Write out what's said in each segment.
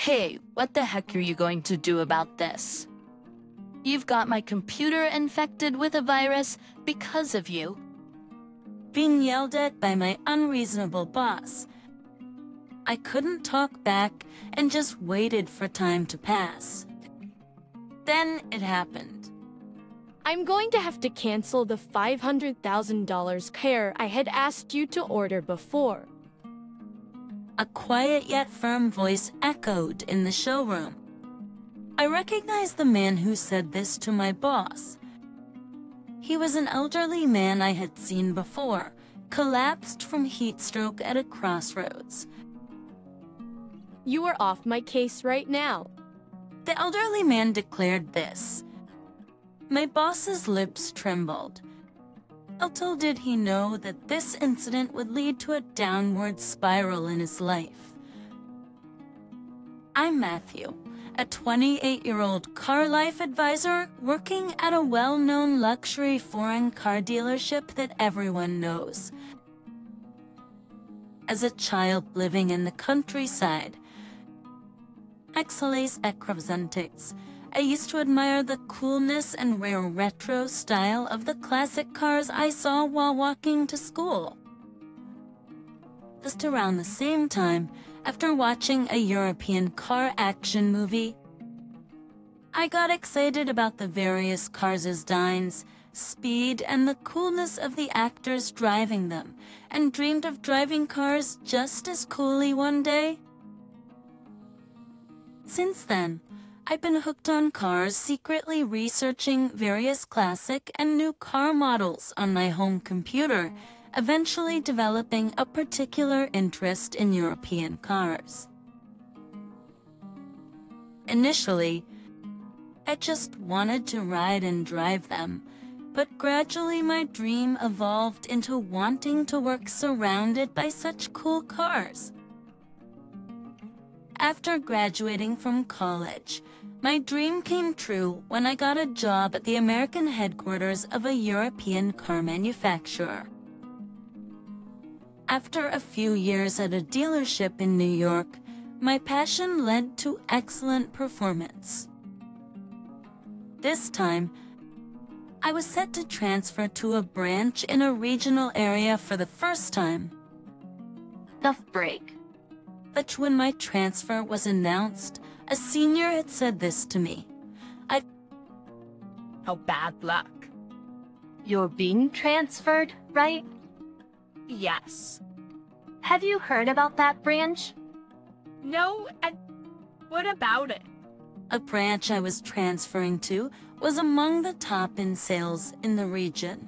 Hey, what the heck are you going to do about this? You've got my computer infected with a virus because of you. Being yelled at by my unreasonable boss. I couldn't talk back and just waited for time to pass. Then it happened. I'm going to have to cancel the $500,000 care I had asked you to order before. A quiet yet firm voice echoed in the showroom. I recognized the man who said this to my boss. He was an elderly man I had seen before, collapsed from heat stroke at a crossroads. You are off my case right now. The elderly man declared this. My boss's lips trembled. Little did he know that this incident would lead to a downward spiral in his life. I'm Matthew, a 28-year-old car life advisor working at a well-known luxury foreign car dealership that everyone knows. As a child living in the countryside, Excellence representates. I used to admire the coolness and rare retro style of the classic cars I saw while walking to school. Just around the same time, after watching a European car action movie, I got excited about the various cars' designs, speed, and the coolness of the actors driving them, and dreamed of driving cars just as coolly one day. Since then, I've been hooked on cars, secretly researching various classic and new car models on my home computer, eventually developing a particular interest in European cars. Initially, I just wanted to ride and drive them, but gradually my dream evolved into wanting to work surrounded by such cool cars. After graduating from college, my dream came true when I got a job at the American headquarters of a European car manufacturer. After a few years at a dealership in New York, my passion led to excellent performance. This time, I was set to transfer to a branch in a regional area for the first time. Tough break. But when my transfer was announced, a senior had said this to me. Oh, bad luck. You're being transferred, right? Yes. Have you heard about that branch? No, and what about it? A branch I was transferring to was among the top in sales in the region.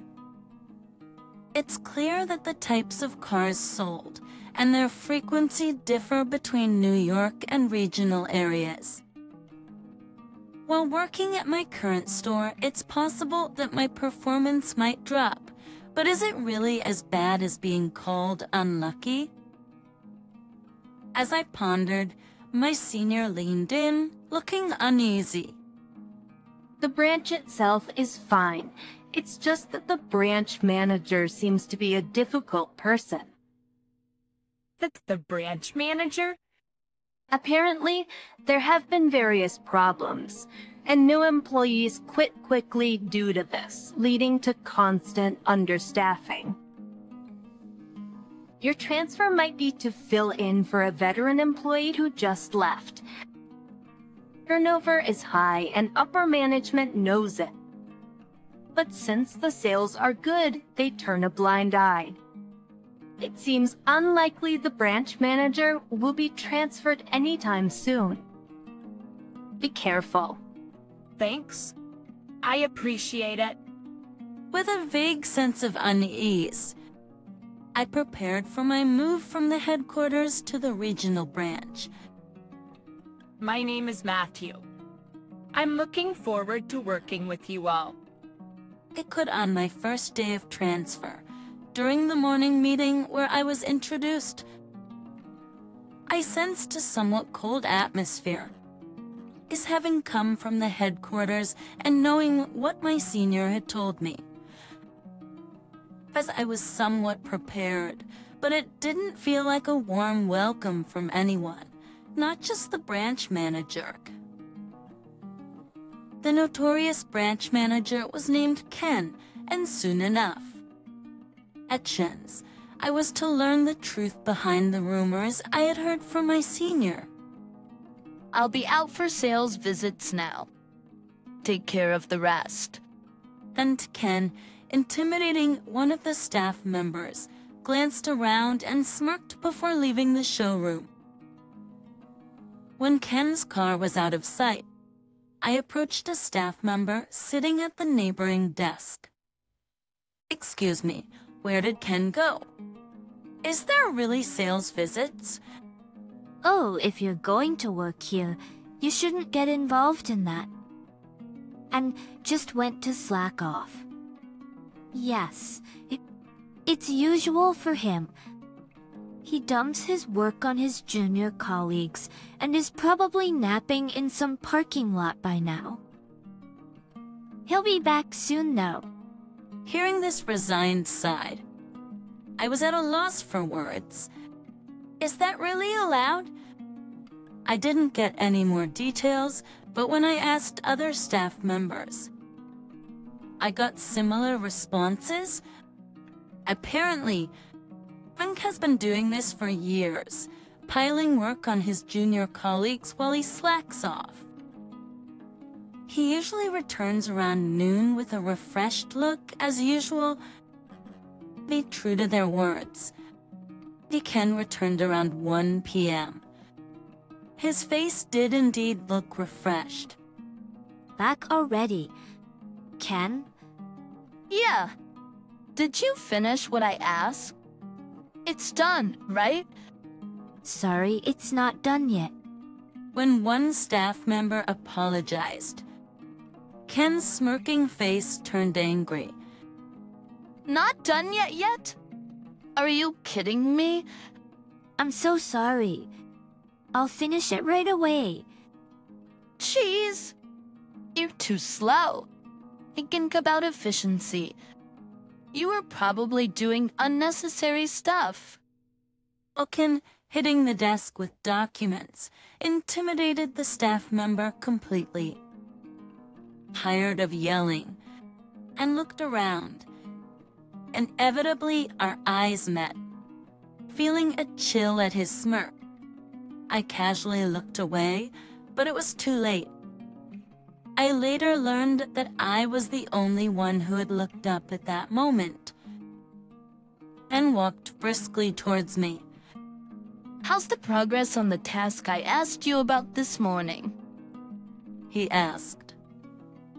It's clear that the types of cars sold and their frequency differ between New York and regional areas. While working at my current store, it's possible that my performance might drop, but is it really as bad as being called unlucky? As I pondered, my senior leaned in, looking uneasy. The branch itself is fine. It's just that the branch manager seems to be a difficult person. That's the branch manager? Apparently, there have been various problems, and new employees quit quickly due to this, leading to constant understaffing. Your transfer might be to fill in for a veteran employee who just left. Turnover is high and upper management knows it. But since the sales are good, they turn a blind eye. It seems unlikely the branch manager will be transferred anytime soon. Be careful. Thanks. I appreciate it. With a vague sense of unease, I prepared for my move from the headquarters to the regional branch. My name is Matthew. I'm looking forward to working with you all. It could on my first day of transfer, during the morning meeting where I was introduced. I sensed a somewhat cold atmosphere. Is having come from the headquarters and knowing what my senior had told me. As I was somewhat prepared, but it didn't feel like a warm welcome from anyone. not just the branch manager. The notorious branch manager was named Ken, and soon enough, at Shen's, I was to learn the truth behind the rumors I had heard from my senior. I'll be out for sales visits now. Take care of the rest. And Ken, intimidating one of the staff members, glanced around and smirked before leaving the showroom. When Ken's car was out of sight, I approached a staff member sitting at the neighboring desk. "Excuse me, where did Ken go? Is there really sales visits?" Oh, if you're going to work here, you shouldn't get involved in that. And just went to slack off. Yes, it's usual for him. He dumps his work on his junior colleagues and is probably napping in some parking lot by now. He'll be back soon though. Hearing this resigned side, I was at a loss for words. Is that really allowed? I didn't get any more details, but when I asked other staff members, I got similar responses. Apparently, Frank has been doing this for years, piling work on his junior colleagues while he slacks off. He usually returns around noon with a refreshed look, as usual. Be true to their words. Ken returned around 1 p.m. His face did indeed look refreshed. Back already. Ken? Yeah. Did you finish what I asked? It's done, right? Sorry, it's not done yet. When one staff member apologized, Ken's smirking face turned angry. Not done yet? Are you kidding me? I'm so sorry. I'll finish it right away. Jeez. You're too slow. Think about efficiency. You were probably doing unnecessary stuff. Ken, hitting the desk with documents, intimidated the staff member completely. Tired of yelling, and looked around. Inevitably, our eyes met, feeling a chill at his smirk. I casually looked away, but it was too late. I later learned that I was the only one who had looked up at that moment, and walked briskly towards me. How's the progress on the task I asked you about this morning? He asked.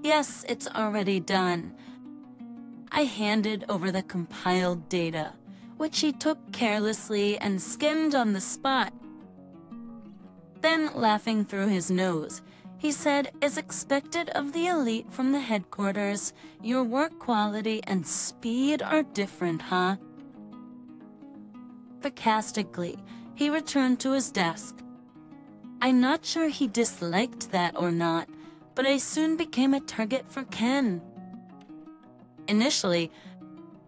Yes, it's already done. I handed over the compiled data, which he took carelessly and skimmed on the spot. Then, laughing through his nose, he said, as expected of the elite from the headquarters, your work quality and speed are different, huh? Sarcastically, he returned to his desk. I'm not sure he disliked that or not, but I soon became a target for Ken. Initially,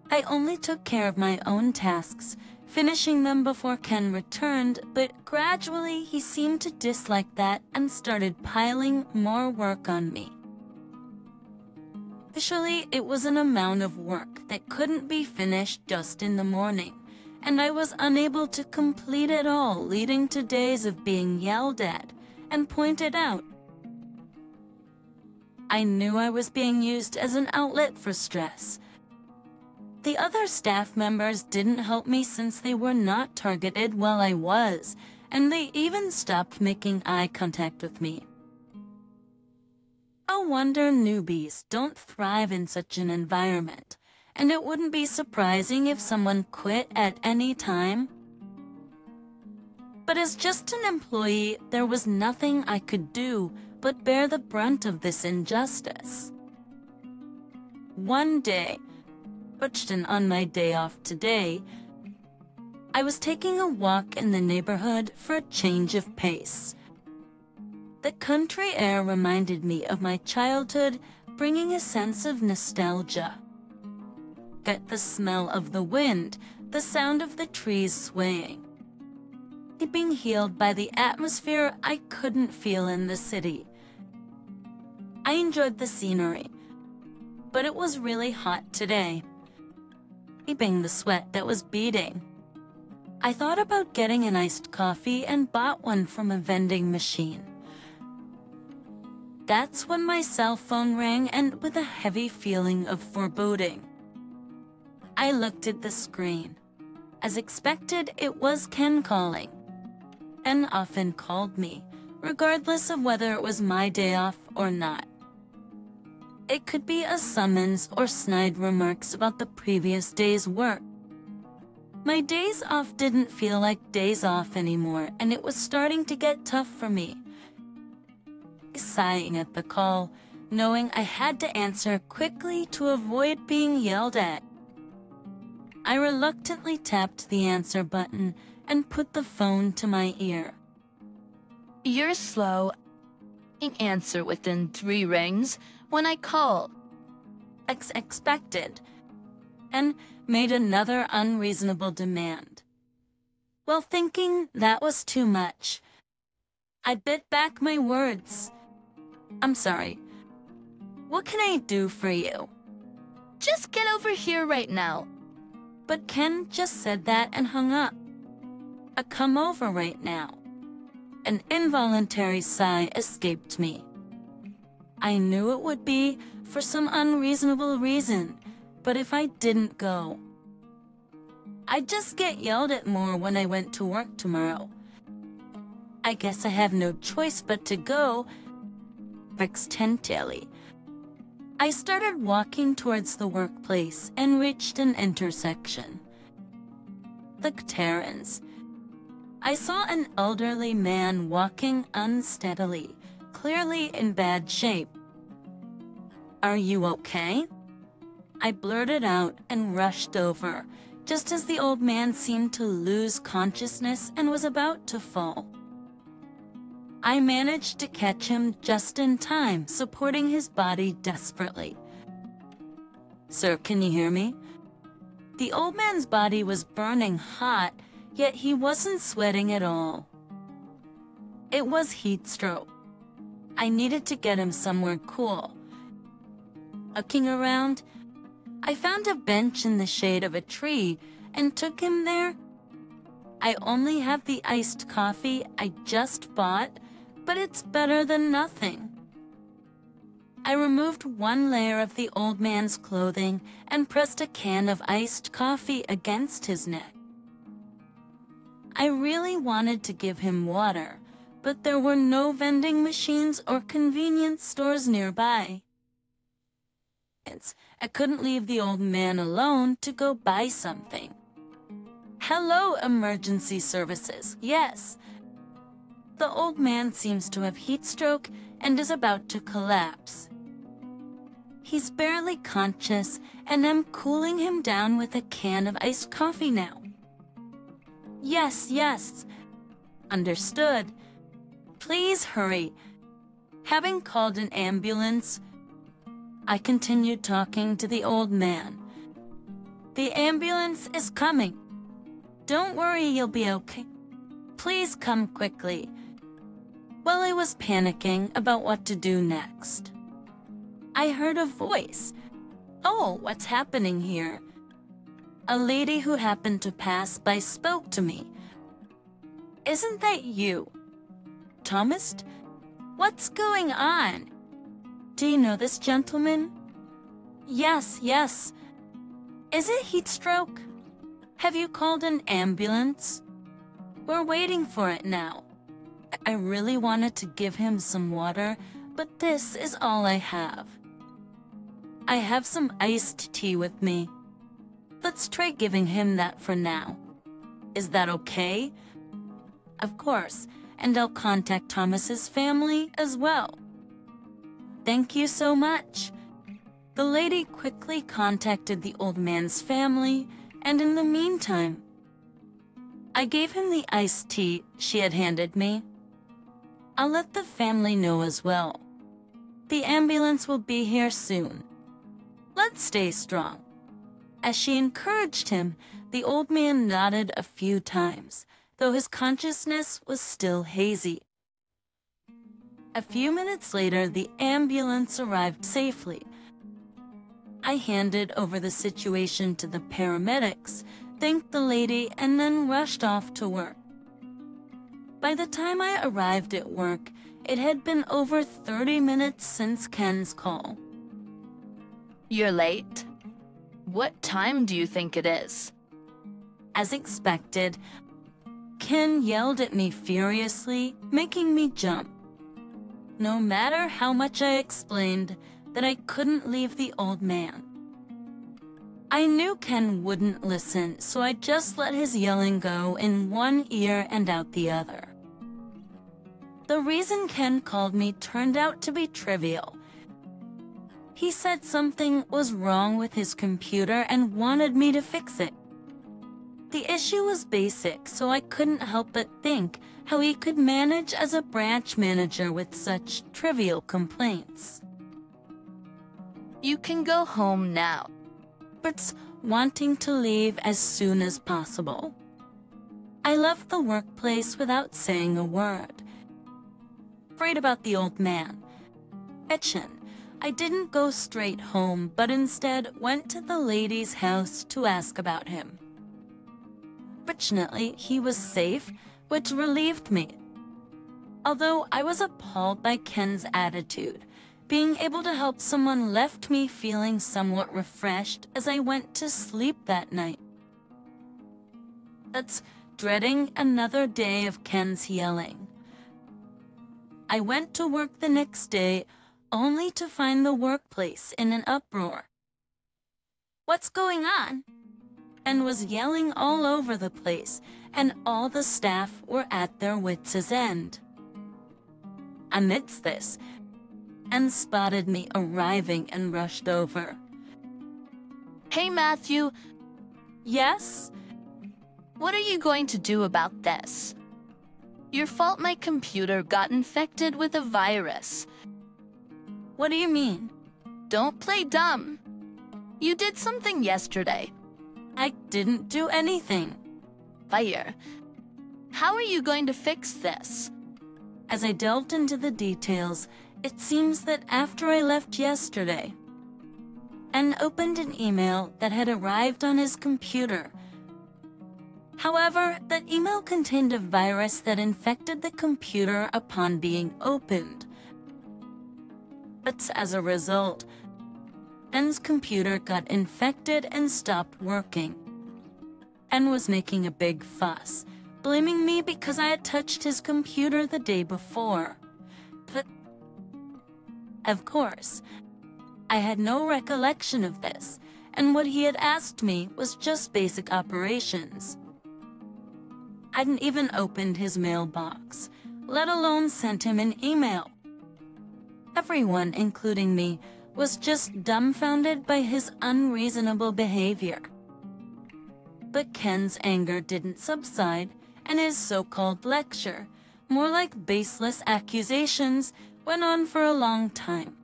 I only took care of my own tasks, finishing them before Ken returned, but gradually he seemed to dislike that and started piling more work on me. Initially, it was an amount of work that couldn't be finished just in the morning, and I was unable to complete it all, leading to days of being yelled at and pointed out. I knew I was being used as an outlet for stress. The other staff members didn't help me since they were not targeted while I was, and they even stopped making eye contact with me. No wonder newbies don't thrive in such an environment, and it wouldn't be surprising if someone quit at any time. But as just an employee, there was nothing I could do but bear the brunt of this injustice. One day, on my day off today, I was taking a walk in the neighborhood for a change of pace. The country air reminded me of my childhood, bringing a sense of nostalgia. Get the smell of the wind, the sound of the trees swaying. being healed by the atmosphere I couldn't feel in the city. I enjoyed the scenery, but it was really hot today, keeping the sweat that was beading. I thought about getting an iced coffee and bought one from a vending machine. That's when my cell phone rang, and with a heavy feeling of foreboding, I looked at the screen. As expected, it was Ken calling. Ken often called me, regardless of whether it was my day off or not. It could be a summons or snide remarks about the previous day's work. My days off didn't feel like days off anymore, and it was starting to get tough for me. Sighing at the call, knowing I had to answer quickly to avoid being yelled at. I reluctantly tapped the answer button and put the phone to my ear. You're slow. Answer within 3 rings when I call. Expected, and made another unreasonable demand. While thinking that was too much, I bit back my words. I'm sorry. What can I do for you? Just get over here right now. But Ken just said that and hung up. A come over right now. An involuntary sigh escaped me. I knew it would be for some unreasonable reason, but if I didn't go, I'd just get yelled at more when I went to work tomorrow. I guess I have no choice but to go. Tentelly. I started walking towards the workplace and reached an intersection. The Terrans. I saw an elderly man walking unsteadily, clearly in bad shape. Are you okay? I blurted out and rushed over, just as the old man seemed to lose consciousness and was about to fall. I managed to catch him just in time, supporting his body desperately. Sir, can you hear me? The old man's body was burning hot, yet he wasn't sweating at all. It was heat stroke. I needed to get him somewhere cool. Looking around, I found a bench in the shade of a tree and took him there. I only have the iced coffee I just bought, but it's better than nothing. I removed one layer of the old man's clothing and pressed a can of iced coffee against his neck. I really wanted to give him water, but there were no vending machines or convenience stores nearby. I couldn't leave the old man alone to go buy something. Hello, emergency services. Yes. The old man seems to have heat stroke and is about to collapse. He's barely conscious, and I'm cooling him down with a can of iced coffee now. Yes, yes. Understood. Please hurry. Having called an ambulance, I continued talking to the old man. The ambulance is coming. Don't worry, you'll be okay. Please come quickly. While I was panicking about what to do next, I heard a voice. Oh, what's happening here? A lady who happened to pass by spoke to me. Isn't that you? Thomas? What's going on? Do you know this gentleman? Yes, yes. Is it heat stroke? Have you called an ambulance? We're waiting for it now. I really wanted to give him some water, but this is all I have. I have some iced tea with me. Let's try giving him that for now. Is that okay? Of course, and I'll contact Thomas's family as well. Thank you so much. The lady quickly contacted the old man's family, and in the meantime, I gave him the iced tea she had handed me. I'll let the family know as well. The ambulance will be here soon. Let's stay strong. As she encouraged him, the old man nodded a few times, though his consciousness was still hazy. A few minutes later, the ambulance arrived safely. I handed over the situation to the paramedics, thanked the lady, and then rushed off to work. By the time I arrived at work, it had been over 30 minutes since Ken's call. You're late? What time do you think it is? As expected, Ken yelled at me furiously, making me jump. No matter how much I explained that I couldn't leave the old man. I knew Ken wouldn't listen, so I just let his yelling go in one ear and out the other. The reason Ken called me turned out to be trivial. He said something was wrong with his computer and wanted me to fix it. The issue was basic, so I couldn't help but think how he could manage as a branch manager with such trivial complaints. You can go home now. But wanting to leave as soon as possible. I left the workplace without saying a word. Afraid about the old man. I didn't go straight home, but instead went to the lady's house to ask about him. Fortunately, he was safe, which relieved me. Although I was appalled by Ken's attitude, being able to help someone left me feeling somewhat refreshed as I went to sleep that night. That's dreading another day of Ken's yelling. I went to work the next day only to find the workplace in an uproar. "What's going on?" And was yelling all over the place, and all the staff were at their wits' end. Amidst this, and spotted me arriving and rushed over. Hey, Matthew. Yes? What are you going to do about this? Your fault my computer got infected with a virus. What do you mean? Don't play dumb. You did something yesterday. I didn't do anything. Fire. How are you going to fix this? As I delved into the details, it seems that after I left yesterday, and opened an email that had arrived on his computer. However, that email contained a virus that infected the computer upon being opened. But as a result, Ken's computer got infected and stopped working, and was making a big fuss, blaming me because I had touched his computer the day before. But, of course, I had no recollection of this, and what he had asked me was just basic operations. I hadn't even opened his mailbox, let alone sent him an email. Everyone, including me, was just dumbfounded by his unreasonable behavior. But Ken's anger didn't subside, and his so-called lecture, more like baseless accusations, went on for a long time.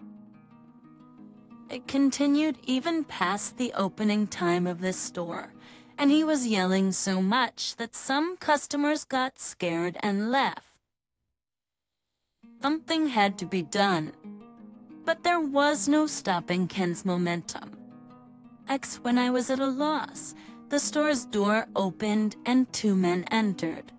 It continued even past the opening time of this store, and he was yelling so much that some customers got scared and left. Something had to be done, but there was no stopping Ken's momentum. When I was at a loss, the store's door opened and two men entered.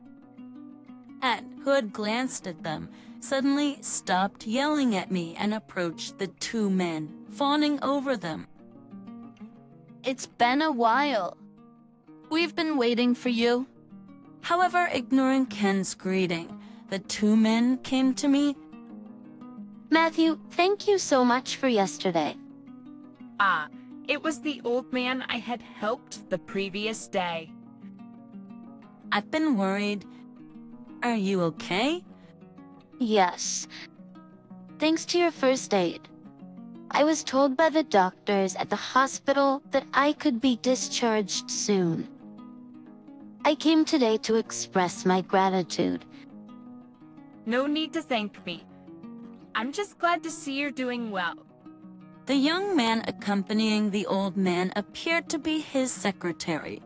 Ed, who had glanced at them, suddenly stopped yelling at me and approached the two men, fawning over them. It's been a while. We've been waiting for you. However, ignoring Ken's greeting, the two men came to me. Matthew, thank you so much for yesterday. It was the old man I had helped the previous day. I've been worried. Are you okay? Yes. Thanks to your first aid. I was told by the doctors at the hospital that I could be discharged soon. I came today to express my gratitude. No need to thank me. I'm just glad to see you're doing well. The young man accompanying the old man appeared to be his secretary.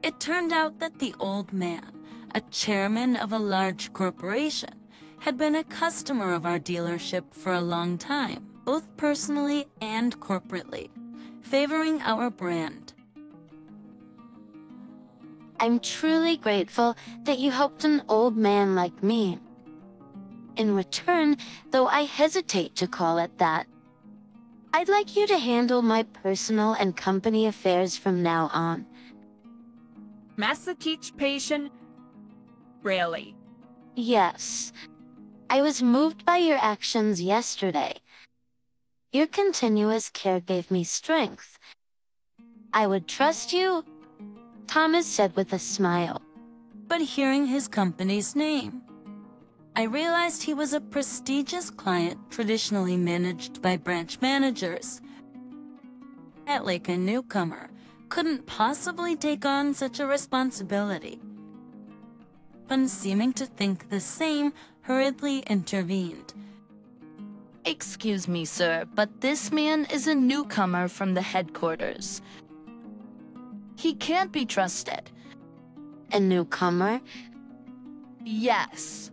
It turned out that the old man, a chairman of a large corporation, had been a customer of our dealership for a long time, both personally and corporately, favoring our brand. I'm truly grateful that you helped an old man like me. In return, though I hesitate to call it that, I'd like you to handle my personal and company affairs from now on. Message patient? Really? Yes. I was moved by your actions yesterday. Your continuous care gave me strength. I would trust you, Thomas said with a smile. But hearing his company's name, I realized he was a prestigious client traditionally managed by branch managers. Like a newcomer, couldn't possibly take on such a responsibility. But seeming to think the same, hurriedly intervened. Excuse me, sir, but this man is a newcomer from the headquarters. He can't be trusted. A newcomer? Yes.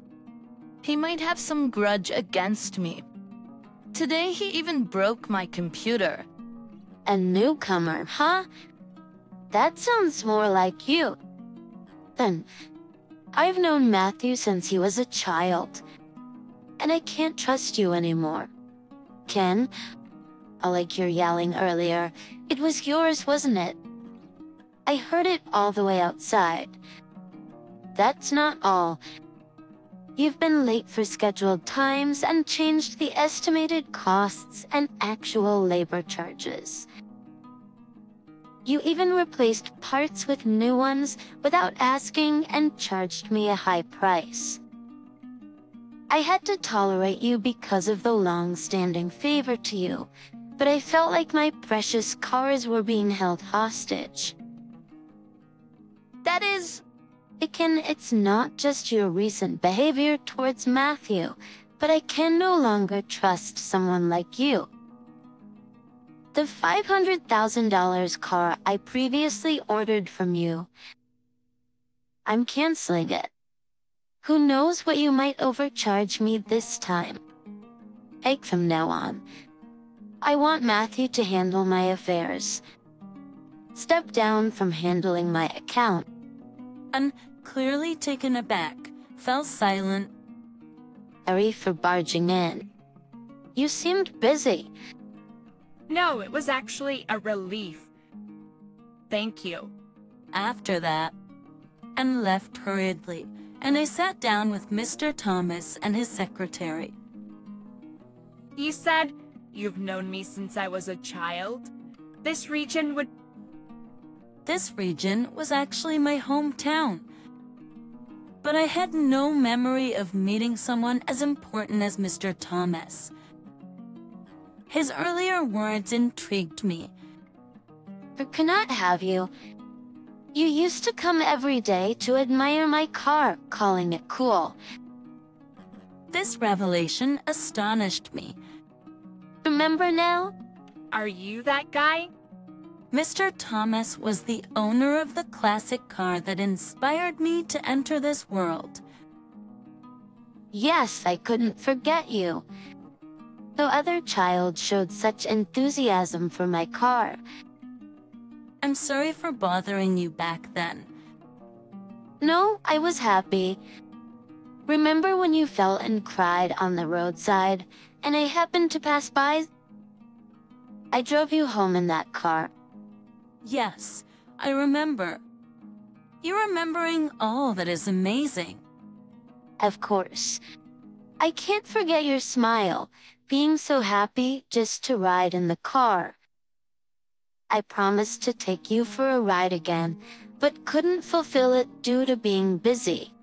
He might have some grudge against me. Today he even broke my computer. A newcomer, huh? That sounds more like you. Then, I've known Matthew since he was a child. And I can't trust you anymore. Ken, like your yelling earlier, it was yours, wasn't it? I heard it all the way outside. That's not all. You've been late for scheduled times and changed the estimated costs and actual labor charges. You even replaced parts with new ones without asking and charged me a high price. I had to tolerate you because of the long-standing favor to you, but I felt like my precious cars were being held hostage. That is... It's not just your recent behavior towards Matthew, but I can no longer trust someone like you. The $500,000 car I previously ordered from you, I'm canceling it. Who knows what you might overcharge me this time? From now on, I want Matthew to handle my affairs. Step down from handling my account. And, clearly taken aback, fell silent. Sorry for barging in. You seemed busy. No, it was actually a relief. Thank you. After that, and left hurriedly, and I sat down with Mr. Thomas and his secretary. You said you've known me since I was a child? This region was actually my hometown. But I had no memory of meeting someone as important as Mr. Thomas. His earlier words intrigued me. I cannot have you. You used to come every day to admire my car, calling it cool. This revelation astonished me. Remember now? Are you that guy? Mr. Thomas was the owner of the classic car that inspired me to enter this world. Yes, I couldn't forget you. No other child showed such enthusiasm for my car. I'm sorry for bothering you back then. No, I was happy. Remember when you fell and cried on the roadside, and I happened to pass by? I drove you home in that car. Yes, I remember. You're remembering all that is amazing. Of course. I can't forget your smile, being so happy just to ride in the car. I promised to take you for a ride again, but couldn't fulfill it due to being busy.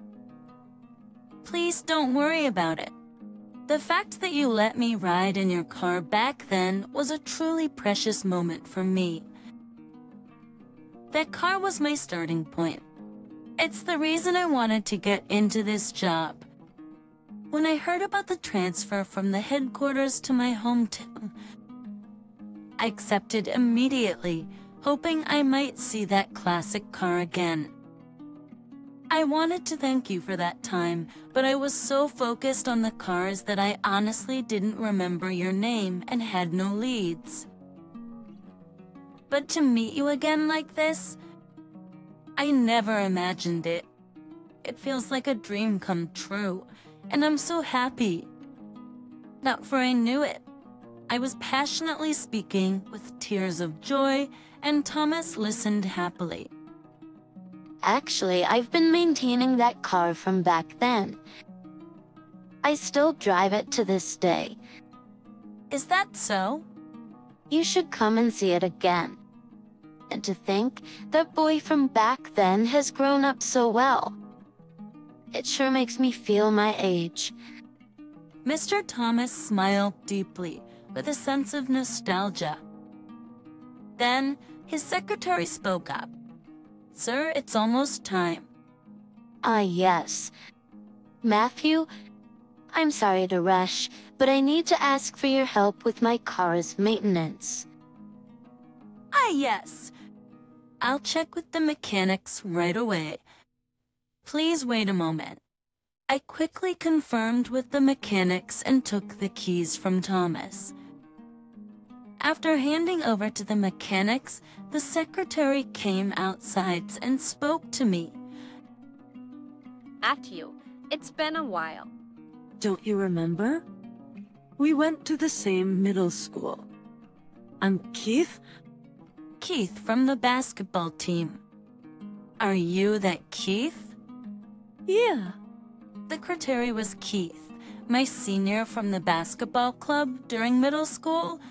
Please don't worry about it. The fact that you let me ride in your car back then was a truly precious moment for me. That car was my starting point. It's the reason I wanted to get into this job. When I heard about the transfer from the headquarters to my hometown, I accepted immediately, hoping I might see that classic car again. I wanted to thank you for that time, but I was so focused on the cars that I honestly didn't remember your name and had no leads. But to meet you again like this, I never imagined it. It feels like a dream come true, and I'm so happy. Not for I knew it. I was passionately speaking with tears of joy, and Thomas listened happily. Actually, I've been maintaining that car from back then. I still drive it to this day. Is that so? You should come and see it again. And to think, that boy from back then has grown up so well. It sure makes me feel my age. Mr. Thomas smiled deeply, with a sense of nostalgia. Then, his secretary spoke up. Sir, it's almost time. Ah, yes. Matthew, I'm sorry to rush, but I need to ask for your help with my car's maintenance. Ah, yes. I'll check with the mechanics right away. Please wait a moment. I quickly confirmed with the mechanics and took the keys from Thomas. After handing over to the mechanics, the secretary came outside and spoke to me. Matthew, it's been a while. Don't you remember? We went to the same middle school. I'm Keith. Keith from the basketball team. Are you that Keith? Yeah. The secretary was Keith, my senior from the basketball club during middle school.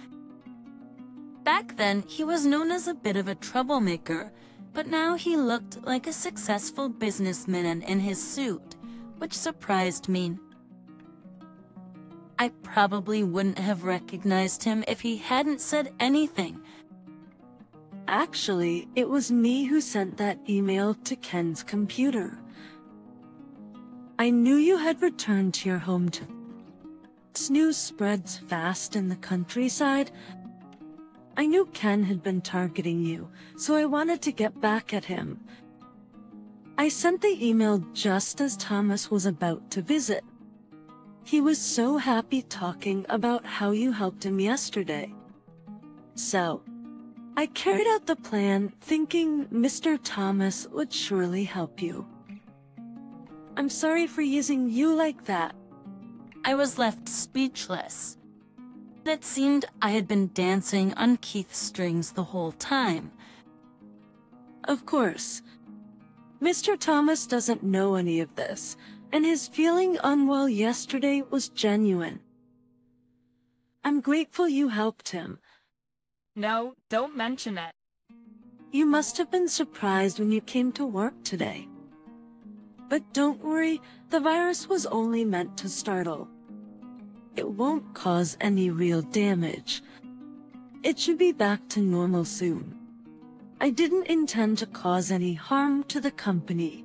Back then, he was known as a bit of a troublemaker, but now he looked like a successful businessman in his suit, which surprised me. I probably wouldn't have recognized him if he hadn't said anything. Actually, it was me who sent that email to Ken's computer. I knew you had returned to your hometown. This news spreads fast in the countryside. I knew Ken had been targeting you, so I wanted to get back at him. I sent the email just as Thomas was about to visit. He was so happy talking about how you helped him yesterday. So, I carried out the plan thinking Mr. Thomas would surely help you. I'm sorry for using you like that. I was left speechless. It seemed I had been dancing on Keith's strings the whole time. Of course. Mr. Thomas doesn't know any of this, and his feeling unwell yesterday was genuine. I'm grateful you helped him. No, don't mention it. You must have been surprised when you came to work today. But don't worry, the virus was only meant to startle. It won't cause any real damage. It should be back to normal soon. I didn't intend to cause any harm to the company.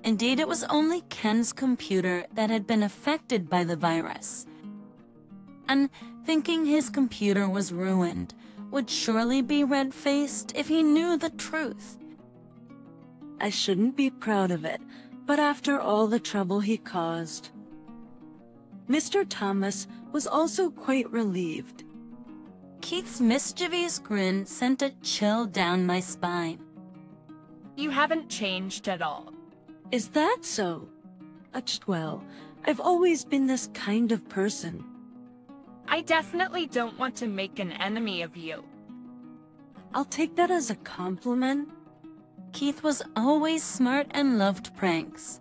Indeed, it was only Ken's computer that had been affected by the virus. And thinking his computer was ruined would surely be red-faced if he knew the truth. I shouldn't be proud of it, but after all the trouble he caused, Mr. Thomas was also quite relieved. Keith's mischievous grin sent a chill down my spine. You haven't changed at all. Is that so? Well, I've always been this kind of person. I definitely don't want to make an enemy of you. I'll take that as a compliment. Keith was always smart and loved pranks.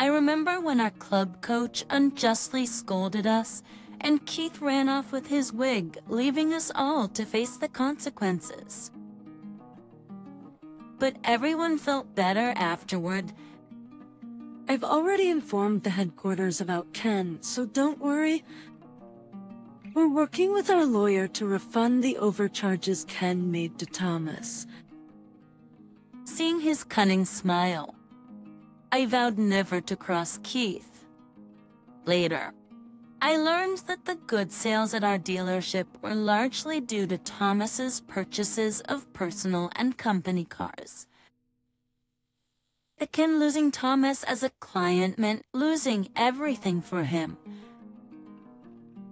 I remember when our club coach unjustly scolded us, and Keith ran off with his wig, leaving us all to face the consequences. But everyone felt better afterward. I've already informed the headquarters about Ken, so don't worry. We're working with our lawyer to refund the overcharges Ken made to Thomas. Seeing his cunning smile, I vowed never to cross Keith. Later, I learned that the good sales at our dealership were largely due to Thomas's purchases of personal and company cars. Again, losing Thomas as a client meant losing everything for him.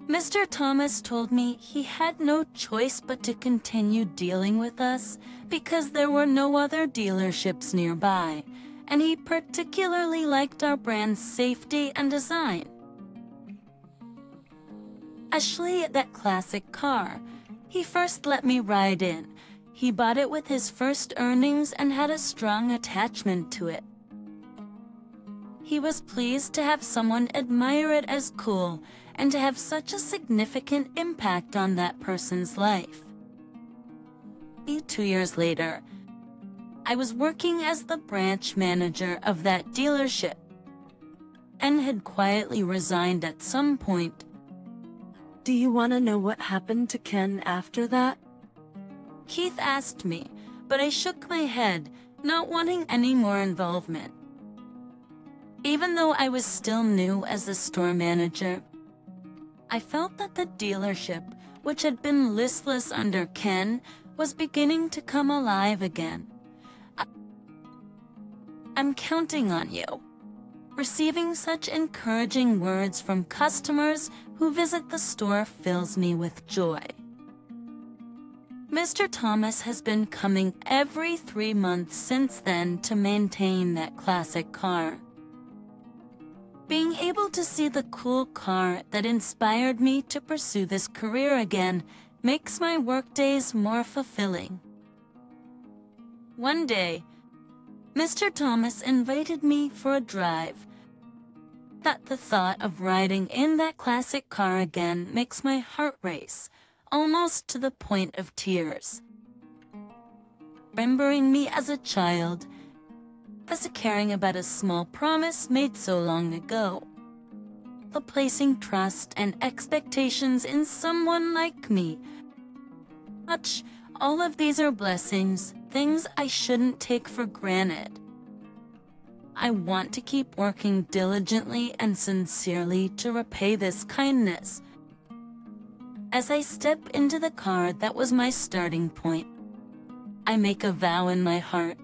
Mr. Thomas told me he had no choice but to continue dealing with us because there were no other dealerships nearby, and he particularly liked our brand's safety and design. Especially that classic car. He first let me ride in. He bought it with his first earnings and had a strong attachment to it. He was pleased to have someone admire it as cool and to have such a significant impact on that person's life. 2 years later, I was working as the branch manager of that dealership and had quietly resigned at some point. Do you want to know what happened to Ken after that? Keith asked me, but I shook my head, not wanting any more involvement. Even though I was still new as the store manager, I felt that the dealership, which had been listless under Ken, was beginning to come alive again. I'm counting on you. Receiving such encouraging words from customers who visit the store fills me with joy. Mr. Thomas has been coming every 3 months since then to maintain that classic car. Being able to see the cool car that inspired me to pursue this career again makes my workdays more fulfilling. One day, Mr. Thomas invited me for a drive. That the thought of riding in that classic car again makes my heart race, almost to the point of tears. Remembering me as a child, as caring about a small promise made so long ago. The placing trust and expectations in someone like me. All of these are blessings, things I shouldn't take for granted. I want to keep working diligently and sincerely to repay this kindness. As I step into the car that was my starting point, I make a vow in my heart